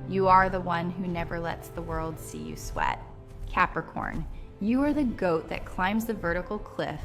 You are the one who never lets the world see you sweat. Capricorn, you are the goat that climbs the vertical cliff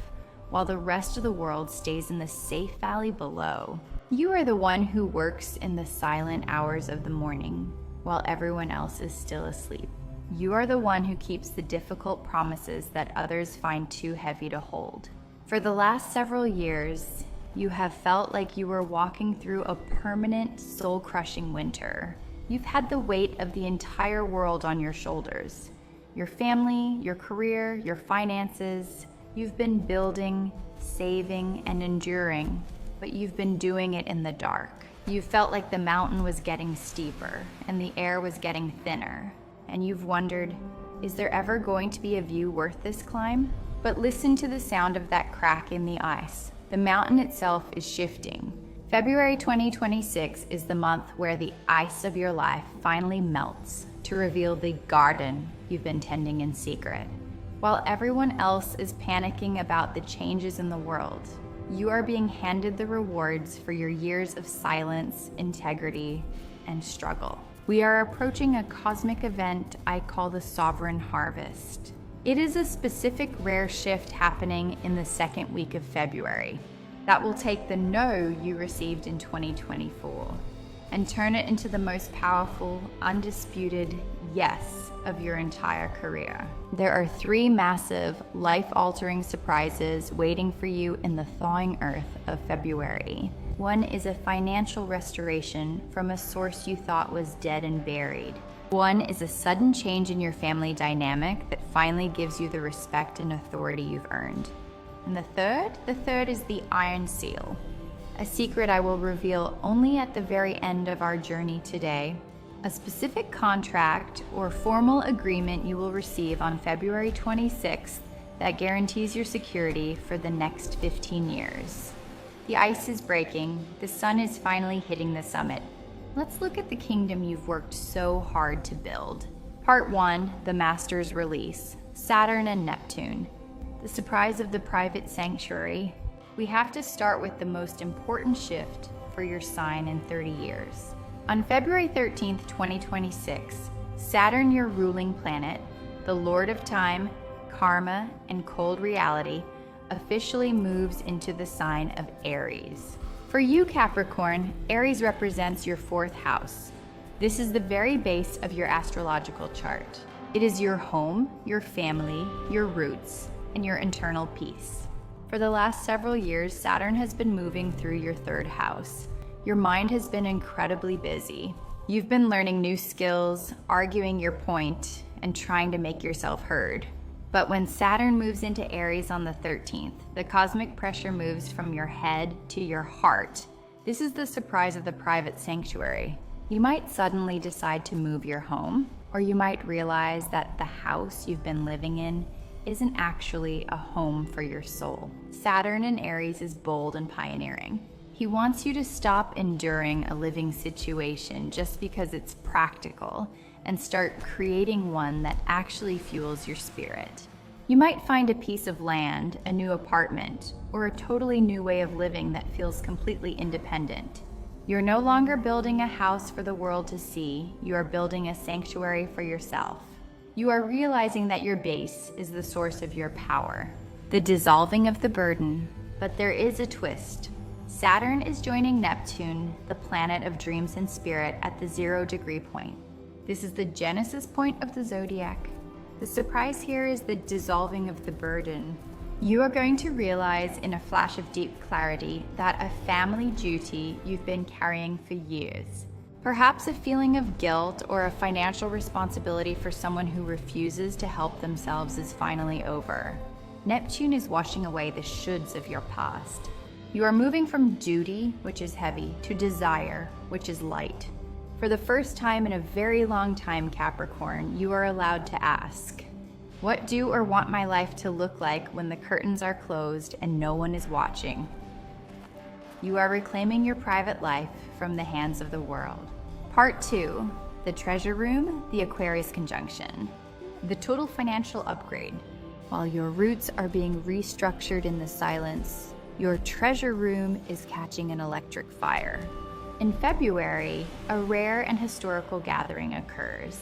while the rest of the world stays in the safe valley below. You are the one who works in the silent hours of the morning while everyone else is still asleep. You are the one who keeps the difficult promises that others find too heavy to hold. For the last several years, you have felt like you were walking through a permanent, soul-crushing winter. You've had the weight of the entire world on your shoulders. Your family, your career, your finances. You've been building, saving, and enduring, but you've been doing it in the dark. You felt like the mountain was getting steeper and the air was getting thinner, and you've wondered, is there ever going to be a view worth this climb? But listen to the sound of that crack in the ice. The mountain itself is shifting. February 2026 is the month where the ice of your life finally melts to reveal the garden you've been tending in secret. While everyone else is panicking about the changes in the world, you are being handed the rewards for your years of silence, integrity, and struggle. We are approaching a cosmic event I call the Sovereign Harvest. It is a specific rare shift happening in the second week of February that will take the no you received in 2024 and turn it into the most powerful, undisputed yes of your entire career. There are 3 massive, life-altering surprises waiting for you in the thawing earth of February. One is a financial restoration from a source you thought was dead and buried. One is a sudden change in your family dynamic that finally gives you the respect and authority you've earned. And the third is the Iron Seal, a secret I will reveal only at the very end of our journey today. A specific contract or formal agreement you will receive on February 26th that guarantees your security for the next 15 years. The ice is breaking, the sun is finally hitting the summit. Let's look at the kingdom you've worked so hard to build. Part 1, the Master's Release, Saturn and Neptune. The surprise of the private sanctuary. We have to start with the most important shift for your sign in 30 years. On February 13th, 2026, Saturn, your ruling planet, the Lord of Time, Karma, and Cold Reality, officially moves into the sign of Aries. For you, Capricorn, Aries represents your 4th house. This is the very base of your astrological chart. It is your home, your family, your roots, and your internal peace. For the last several years, Saturn has been moving through your 3rd house. Your mind has been incredibly busy. You've been learning new skills, arguing your point, and trying to make yourself heard. But when Saturn moves into Aries on the 13th, the cosmic pressure moves from your head to your heart. This is the surprise of the private sanctuary. You might suddenly decide to move your home, or you might realize that the house you've been living in isn't actually a home for your soul. Saturn in Aries is bold and pioneering. He wants you to stop enduring a living situation just because it's practical and start creating one that actually fuels your spirit. You might find a piece of land, a new apartment, or a totally new way of living that feels completely independent. You're no longer building a house for the world to see, you are building a sanctuary for yourself. You are realizing that your base is the source of your power, the dissolving of the burden. But there is a twist. Saturn is joining Neptune, the planet of dreams and spirit, at the 0-degree point. This is the genesis point of the Zodiac. The surprise here is the dissolving of the burden. You are going to realize in a flash of deep clarity that a family duty you've been carrying for years. Perhaps a feeling of guilt or a financial responsibility for someone who refuses to help themselves is finally over. Neptune is washing away the shoulds of your past. You are moving from duty, which is heavy, to desire, which is light. For the first time in a very long time, Capricorn, you are allowed to ask, what do or want my life to look like when the curtains are closed and no one is watching? You are reclaiming your private life from the hands of the world. Part 2, the treasure room, the Aquarius conjunction, the total financial upgrade. While your roots are being restructured in the silence, your treasure room is catching an electric fire. In February, a rare and historical gathering occurs.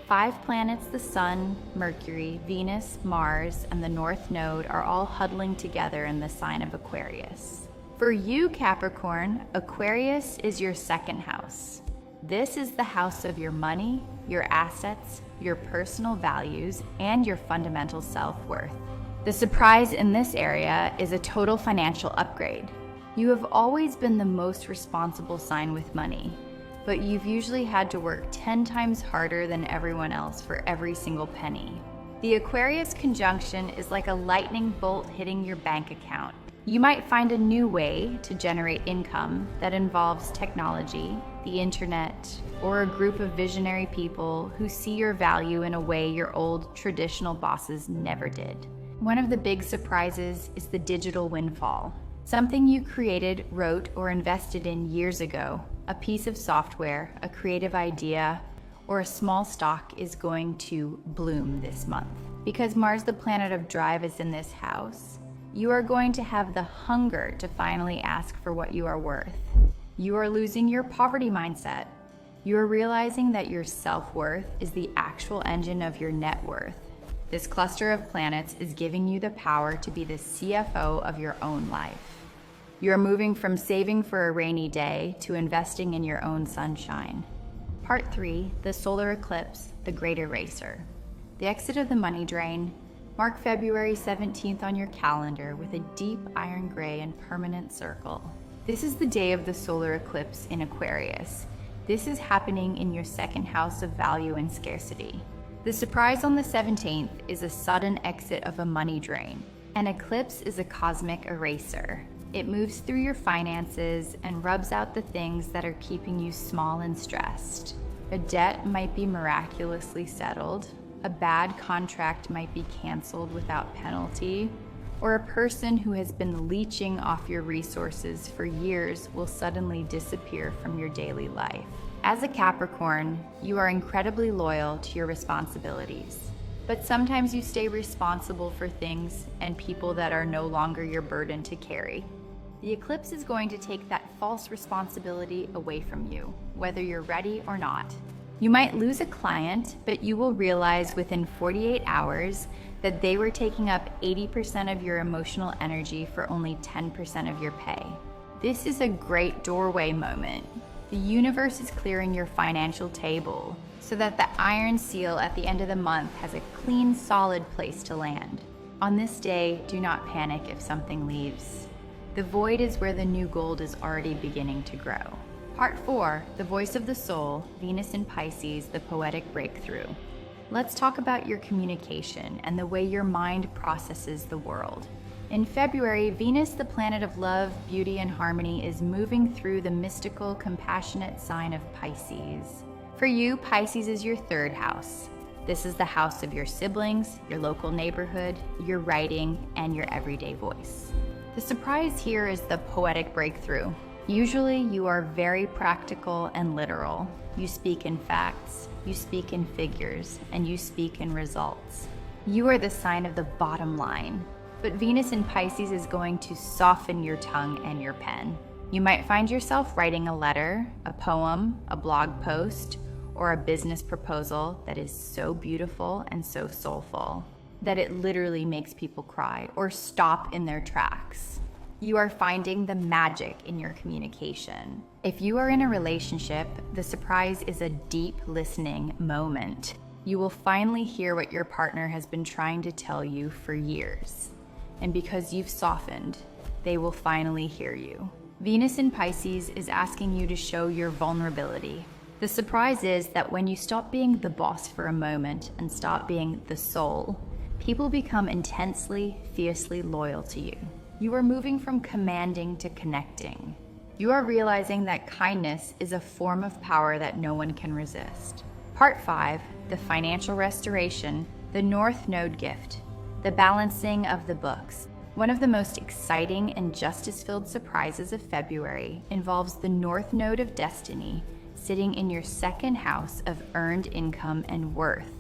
5 planets, the Sun, Mercury, Venus, Mars, and the North Node are all huddling together in the sign of Aquarius. For you, Capricorn, Aquarius is your second house. This is the house of your money, your assets, your personal values, and your fundamental self-worth. The surprise in this area is a total financial upgrade. You have always been the most responsible sign with money, but you've usually had to work 10 times harder than everyone else for every single penny. The Aquarius conjunction is like a lightning bolt hitting your bank account. You might find a new way to generate income that involves technology, the internet, or a group of visionary people who see your value in a way your old traditional bosses never did. One of the big surprises is the digital windfall. Something you created, wrote, or invested in years ago, a piece of software, a creative idea, or a small stock is going to bloom this month. Because Mars, the planet of drive, is in this house, you are going to have the hunger to finally ask for what you are worth. You are losing your poverty mindset. You are realizing that your self-worth is the actual engine of your net worth. This cluster of planets is giving you the power to be the CFO of your own life. You are moving from saving for a rainy day to investing in your own sunshine. Part 3, the solar eclipse, the great eraser. The exit of the money drain. Mark February 17th on your calendar with a deep iron gray and permanent circle. This is the day of the solar eclipse in Aquarius. This is happening in your second house of value and scarcity. The surprise on the 17th is a sudden exit of a money drain. An eclipse is a cosmic eraser. It moves through your finances and rubs out the things that are keeping you small and stressed. A debt might be miraculously settled. A bad contract might be canceled without penalty. Or a person who has been leeching off your resources for years will suddenly disappear from your daily life. As a Capricorn, you are incredibly loyal to your responsibilities. But sometimes you stay responsible for things and people that are no longer your burden to carry. The eclipse is going to take that false responsibility away from you, whether you're ready or not. You might lose a client, but you will realize within 48 hours that they were taking up 80% of your emotional energy for only 10% of your pay. This is a great doorway moment. The universe is clearing your financial table so that the iron seal at the end of the month has a clean, solid place to land. On this day, do not panic if something leaves. The void is where the new gold is already beginning to grow. Part 4, the voice of the soul, Venus in Pisces, the poetic breakthrough. Let's talk about your communication and the way your mind processes the world. In February, Venus, the planet of love, beauty, and harmony, is moving through the mystical, compassionate sign of Pisces. For you, Pisces is your third house. This is the house of your siblings, your local neighborhood, your writing, and your everyday voice. The surprise here is the poetic breakthrough. Usually you are very practical and literal. You speak in facts, you speak in figures, and you speak in results. You are the sign of the bottom line. But Venus in Pisces is going to soften your tongue and your pen. You might find yourself writing a letter, a poem, a blog post, or a business proposal that is so beautiful and so soulful that it literally makes people cry or stop in their tracks. You are finding the magic in your communication. If you are in a relationship, the surprise is a deep listening moment. You will finally hear what your partner has been trying to tell you for years. And because you've softened, they will finally hear you. Venus in Pisces is asking you to show your vulnerability. The surprise is that when you stop being the boss for a moment and stop being the soul, people become intensely, fiercely loyal to you. You are moving from commanding to connecting. You are realizing that kindness is a form of power that no one can resist. Part 5, the financial restoration, the North Node gift, the balancing of the books. One of the most exciting and justice-filled surprises of February involves the North Node of Destiny sitting in your second house of earned income and worth.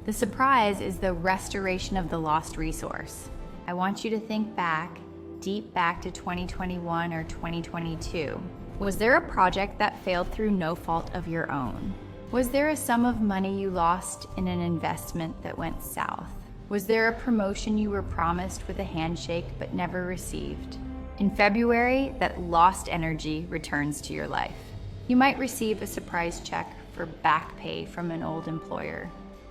The surprise is the restoration of the lost resource. I want you to think back, deep back to 2021 or 2022. Was there a project that failed through no fault of your own? Was there a sum of money you lost in an investment that went south? Was there a promotion you were promised with a handshake but never received? In February, that lost energy returns to your life. You might receive a surprise check for back pay from an old employer,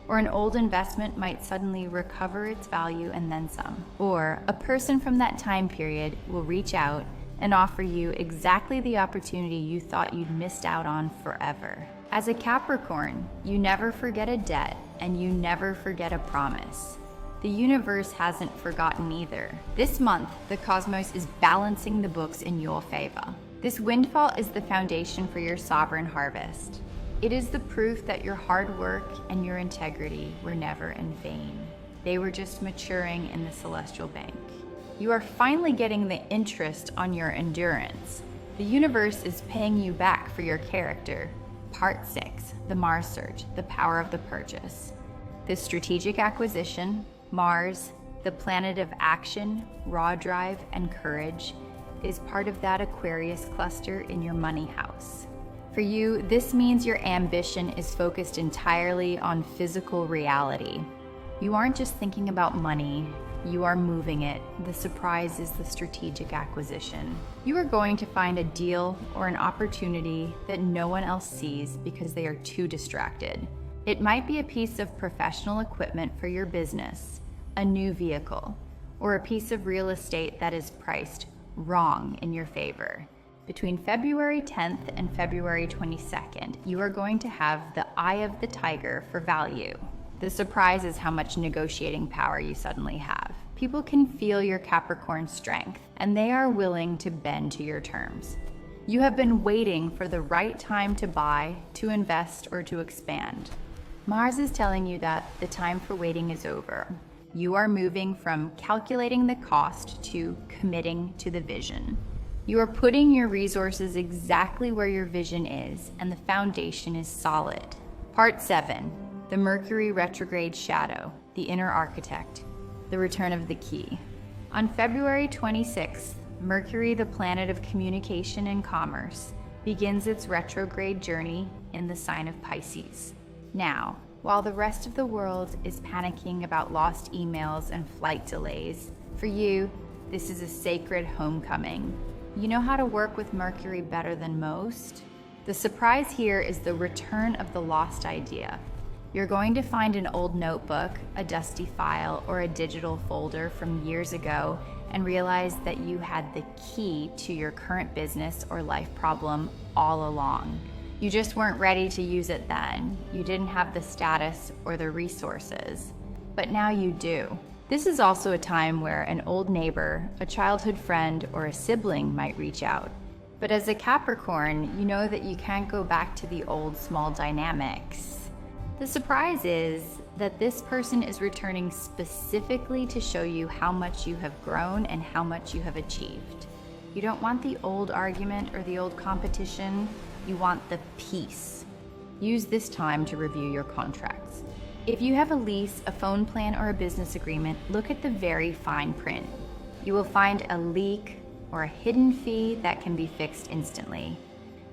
or an old investment might suddenly recover its value and then some. Or a person from that time period will reach out and offer you exactly the opportunity you thought you'd missed out on forever. As a Capricorn, you never forget a debt and you never forget a promise. The universe hasn't forgotten either. This month, the cosmos is balancing the books in your favor. This windfall is the foundation for your sovereign harvest. It is the proof that your hard work and your integrity were never in vain. They were just maturing in the celestial bank. You are finally getting the interest on your endurance. The universe is paying you back for your character. Part 6, the Mars Surge, the power of the purchase. This strategic acquisition, Mars, the planet of action, raw drive, and courage, is part of that Aquarius cluster in your money house. For you, this means your ambition is focused entirely on physical reality. You aren't just thinking about money, you are moving it. The surprise is the strategic acquisition. You are going to find a deal or an opportunity that no one else sees because they are too distracted. It might be a piece of professional equipment for your business, a new vehicle, or a piece of real estate that is priced wrong in your favor. Between February 10th and February 22nd, you are going to have the eye of the tiger for value. The surprise is how much negotiating power you suddenly have. People can feel your Capricorn strength, and they are willing to bend to your terms. You have been waiting for the right time to buy, to invest, or to expand. Mars is telling you that the time for waiting is over. You are moving from calculating the cost to committing to the vision. You are putting your resources exactly where your vision is, and the foundation is solid. Part 7, the Mercury retrograde shadow, the inner architect, the return of the key. On February 26th, Mercury, the planet of communication and commerce, begins its retrograde journey in the sign of Pisces. Now, while the rest of the world is panicking about lost emails and flight delays, for you, this is a sacred homecoming. You know how to work with Mercury better than most? The surprise here is the return of the lost idea. You're going to find an old notebook, a dusty file, or a digital folder from years ago and realize that you had the key to your current business or life problem all along. You just weren't ready to use it then. You didn't have the status or the resources, but now you do. This is also a time where an old neighbor, a childhood friend, or a sibling might reach out. But as a Capricorn, you know that you can't go back to the old small dynamics. The surprise is that this person is returning specifically to show you how much you have grown and how much you have achieved. You don't want the old argument or the old competition, you want the peace. Use this time to review your contracts. If you have a lease, a phone plan, or a business agreement, look at the very fine print. You will find a leak or a hidden fee that can be fixed instantly.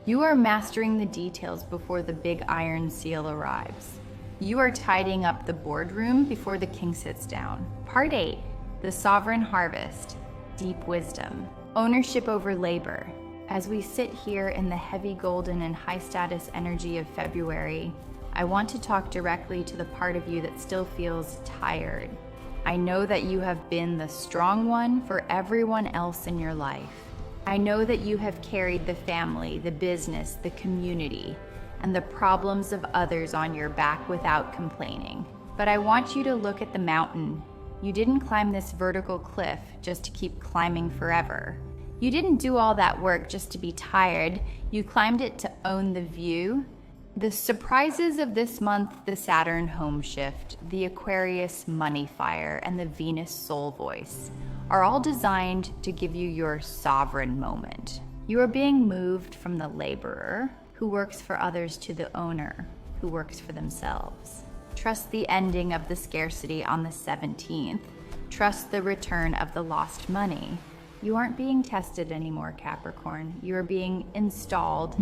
You are mastering the details before the big iron seal arrives. You are tidying up the boardroom before the king sits down. Part 8, the sovereign harvest, deep wisdom, ownership over labor. As we sit here in the heavy golden and high status energy of February, I want to talk directly to the part of you that still feels tired. I know that you have been the strong one for everyone else in your life. I know that you have carried the family, the business, the community, and the problems of others on your back without complaining. But I want you to look at the mountain. You didn't climb this vertical cliff just to keep climbing forever. You didn't do all that work just to be tired. You climbed it to own the view. The surprises of this month, the Saturn home shift, the Aquarius money fire, and the Venus soul voice, are all designed to give you your sovereign moment. You are being moved from the laborer who works for others to the owner who works for themselves. Trust the ending of the scarcity on the 17th. Trust the return of the lost money. You aren't being tested anymore, Capricorn. You are being installed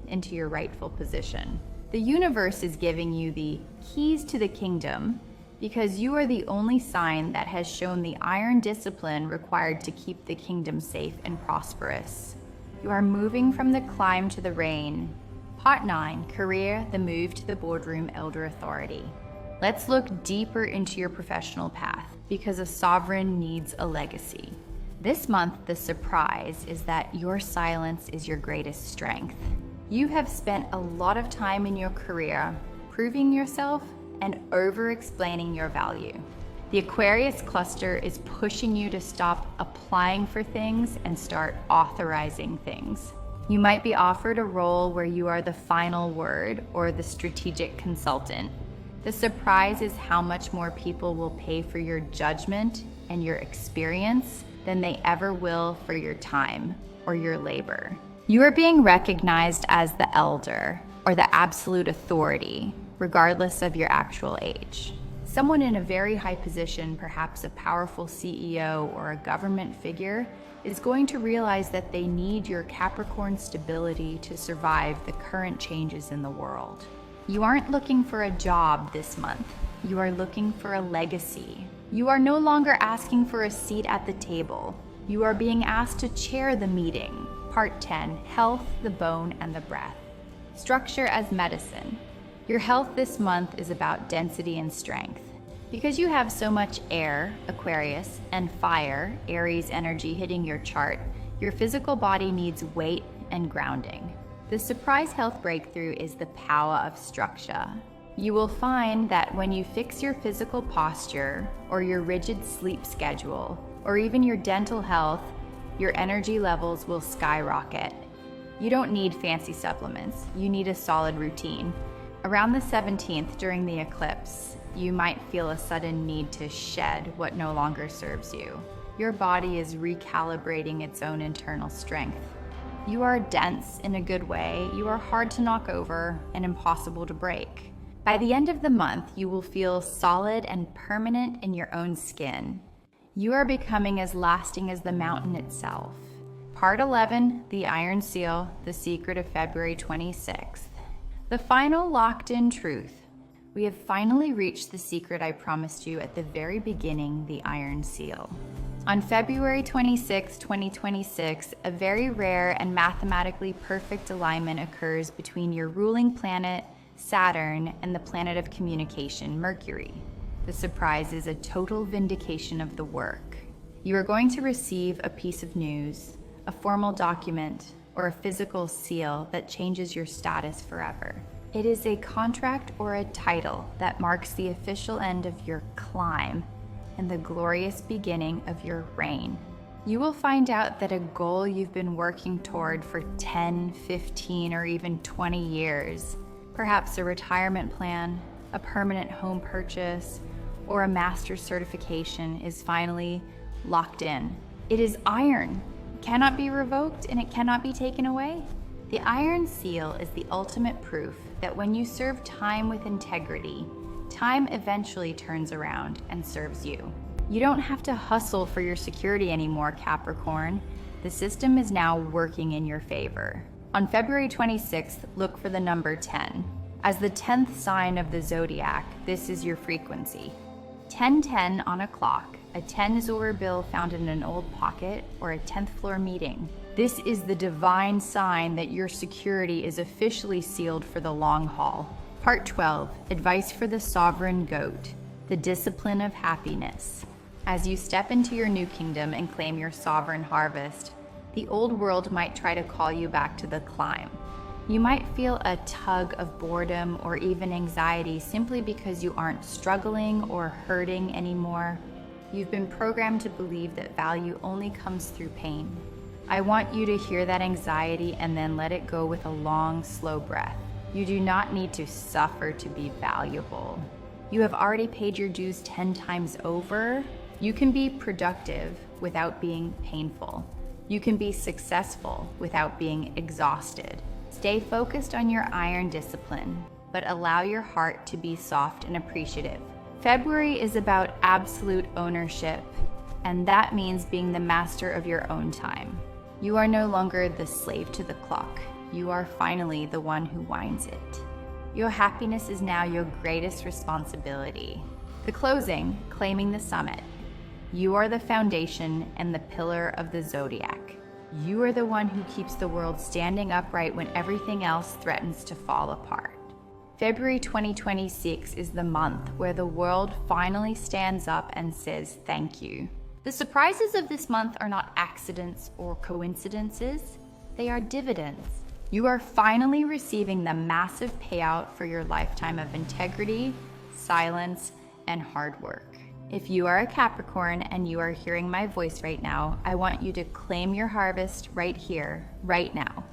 into your rightful position. The universe is giving you the keys to the kingdom because you are the only sign that has shown the iron discipline required to keep the kingdom safe and prosperous. You are moving from the climb to the reign. Part 9, career, the move to the boardroom, elder authority. Let's look deeper into your professional path because a sovereign needs a legacy. This month, the surprise is that your silence is your greatest strength. You have spent a lot of time in your career proving yourself and over-explaining your value. The Aquarius cluster is pushing you to stop applying for things and start authorizing things. You might be offered a role where you are the final word or the strategic consultant. The surprise is how much more people will pay for your judgment and your experience than they ever will for your time or your labor. You are being recognized as the elder or the absolute authority, regardless of your actual age. Someone in a very high position, perhaps a powerful CEO or a government figure, is going to realize that they need your Capricorn stability to survive the current changes in the world. You aren't looking for a job this month. You are looking for a legacy. You are no longer asking for a seat at the table. You are being asked to chair the meeting. Part 10, health, the bone, and the breath. Structure as medicine. Your health this month is about density and strength. Because you have so much air, Aquarius, and fire, Aries energy hitting your chart, your physical body needs weight and grounding. The surprise health breakthrough is the power of structure. You will find that when you fix your physical posture, or your rigid sleep schedule, or even your dental health, your energy levels will skyrocket. You don't need fancy supplements. You need a solid routine. Around the 17th, during the eclipse, you might feel a sudden need to shed what no longer serves you. Your body is recalibrating its own internal strength. You are dense in a good way. You are hard to knock over and impossible to break. By the end of the month, you will feel solid and permanent in your own skin. You are becoming as lasting as the mountain itself. Part 11, the Iron Seal, the secret of February 26th. The final locked-in truth. We have finally reached the secret I promised you at the very beginning, the Iron Seal. On February 26, 2026, a very rare and mathematically perfect alignment occurs between your ruling planet, Saturn, and the planet of communication, Mercury. The surprise is a total vindication of the work. You are going to receive a piece of news, a formal document, or a physical seal that changes your status forever. It is a contract or a title that marks the official end of your climb and the glorious beginning of your reign. You will find out that a goal you've been working toward for 10, 15, or even 20 years, perhaps a retirement plan, a permanent home purchase, or a master's certification, is finally locked in. It is iron. It cannot be revoked and it cannot be taken away. The Iron Seal is the ultimate proof that when you serve time with integrity, time eventually turns around and serves you. You don't have to hustle for your security anymore, Capricorn. The system is now working in your favor. On February 26th, look for the number 10. As the 10th sign of the Zodiac, this is your frequency. 1010 on a clock, a 10 bill found in an old pocket, or a 10th floor meeting. This is the divine sign that your security is officially sealed for the long haul. Part 12, advice for the sovereign goat, the discipline of happiness. As you step into your new kingdom and claim your sovereign harvest, the old world might try to call you back to the climb. You might feel a tug of boredom or even anxiety simply because you aren't struggling or hurting anymore. You've been programmed to believe that value only comes through pain. I want you to hear that anxiety and then let it go with a long, slow breath. You do not need to suffer to be valuable. You have already paid your dues 10 times over. You can be productive without being painful. You can be successful without being exhausted. Stay focused on your iron discipline, but allow your heart to be soft and appreciative. February is about absolute ownership. and that means being the master of your own time. You are no longer the slave to the clock. You are finally the one who winds it. Your happiness is now your greatest responsibility. The closing, claiming the summit. You are the foundation and the pillar of the Zodiac. You are the one who keeps the world standing upright when everything else threatens to fall apart. February 2026 is the month where the world finally stands up and says thank you. The surprises of this month are not accidents or coincidences, they are dividends. You are finally receiving the massive payout for your lifetime of integrity, silence, and hard work. If you are a Capricorn and you are hearing my voice right now, I want you to claim your harvest right here, right now.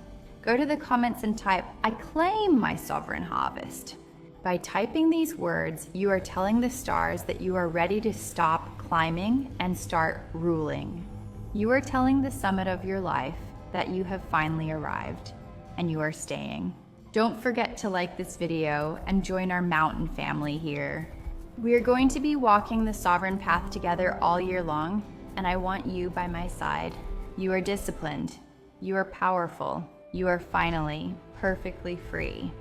Go to the comments and type, "I claim my sovereign harvest." By typing these words, you are telling the stars that you are ready to stop climbing and start ruling. You are telling the summit of your life that you have finally arrived, and you are staying. Don't forget to like this video and join our mountain family here. We are going to be walking the sovereign path together all year long, and I want you by my side. You are disciplined. You are powerful. You are finally perfectly free.